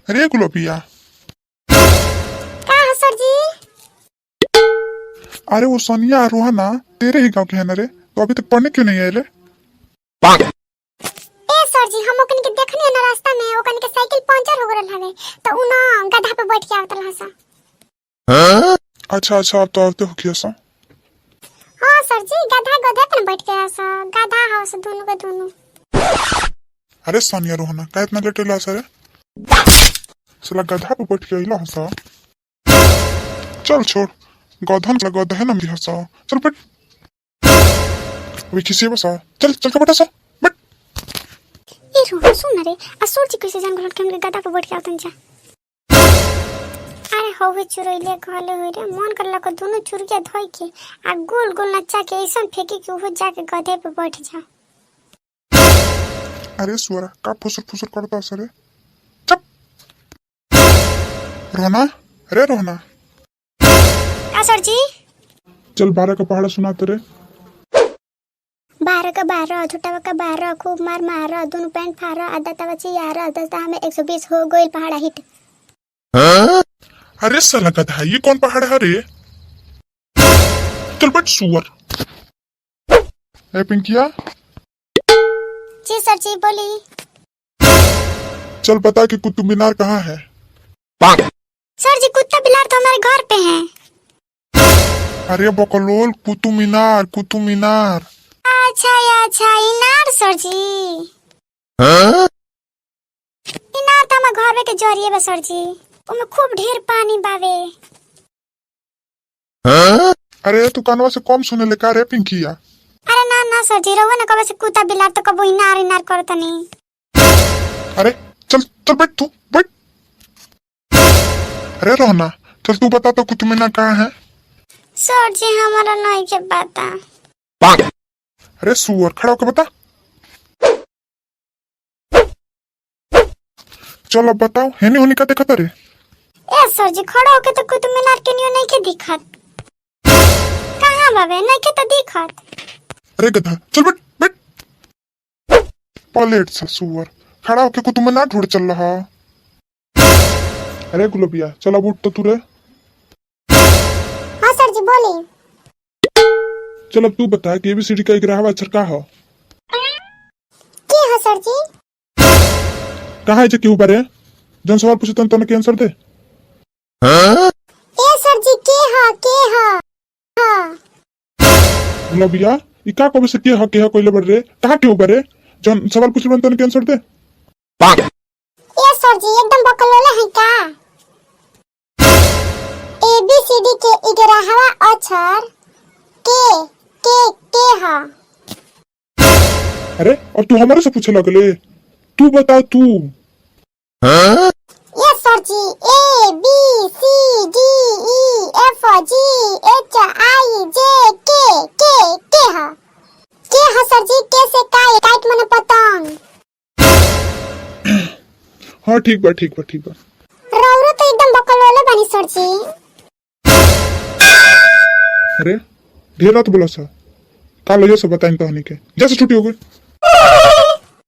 अरे गुलाबिया, का है सर जी? अरे वो सोनिया और रोहना तेरे ही गांव के है ना रे, तो अभी तक पढ़ने क्यों नहीं आए रे? ए सर जी, हम ओकन के देखनी है ना रास्ता में, ओकन के साइकिल पंचर हो गरल हवे, तो उ ना गधा पे बैठ के आवत रहल सा। अच्छा अच्छा, अब तो आवते हो किया सा। हां सर जी, गधा पे बैठ के आसा, गधा हाउस दोनों के दोनों। अरे सोनिया रोहना का इतना लेट ला सर? साला गधा पे बैठ के आइला हसा। चल छोड़, गधा ना गधा है ना मेरी हसा। चल बैठ, अभी किसी बसा। चल चल के बैठा सा, बैठ। ए रोहन सुन रे, असुर जी कैसे जान गरल के हमके गधा पे बैठ के आवतन जा। अरे होवे चुरैले कहले होई रे, मन करला को दोनों चुरके धोई के आ गोल गोल नचा के ऐसन फेंकी कि वो जाके गधे पे बैठ जा। अरे सुअरा का फुसर फुसर करता सर? चुप। रोहना, अरे रोहना, का सर जी? चल 12 का पहाड़ा सुनाते रे। 12 का 12, झूठा का 12, खूब मार मार, दोनों पैंट फाड़, आधा तवा यार, 10 में 120 हो गइल पहाड़ा हिट। अरे साला गधा, ये कौन पहाड़ है रे? चल बैठ सुअर। ए पिंकिया, जी सर जी बोली। चल बता कि कुतुब मीनार कहाँ है? सर जी कुत्ता बिलार तो हमारे घर पे हैं। अरे बकलोल, कुतुब मीनार, कुतुब मीनार। अच्छा इनार सर जी। इनार तो हमारे घर के जरिए बा सर जी, उमे खूब ढेर पानी बावे। अरे तू कानवा से कम सुने ले का रे पिंकिया? अरे ना सर जी, रहुआ ना कबे से कुत्ता बिलार तो कबो इनार करता नहीं। अरे चल चल बैठ, तू बैठ। अरे रोहना, चल तू बता तो कुतुब मीनार कहाँ है? सर जी हमारा नहीं के पता। अरे सुअर, खड़ा होकर बता। चल अब बताओ, है नहीं होने का देखा तेरे? ए सर जी खड़ा होके तो कुतुब मीनार के नियो नहीं के दिखत। कहाँ बाबे नहीं के तो दिखत। अरे गधा, चल बैठ बैठ। पलेट सा सुअर, खड़ा होके कुतुब मीनार ढूंढ चल रहा। अरे गुलाबिया, चल अब उठ तो तू रे। हाँ सर जी बोली। चल अब तू बता कि ABCD का 11वां अक्षर का हो? की है सर जी? कहाँ है जे क्यों बारे? जन सवाल पूछे तन के आंसर दे। ए सर जी के हा हाँ। गुलाबिया, ई का कबे से के कोइले बड़ रे? कहाँ क्यों बारे? जन सवाल पूछे तन के आंसर दे। ए सर जी एकदम बकलोला है का? ABCD के 11वां अक्षर के हा। अरे और तू हमारे से पूछे लगले? तू बता तू। यस सर जी, ABCDEFGHIJ के हा सर जी। कैसे काइट मने पतंग। हाँ ठीक बा। रौरो तो एकदम बकलोले बनी सर जी। अरे ढेर रात बोला सा, काल से बताएं कहानी के, जैसे छुट्टी हो गई।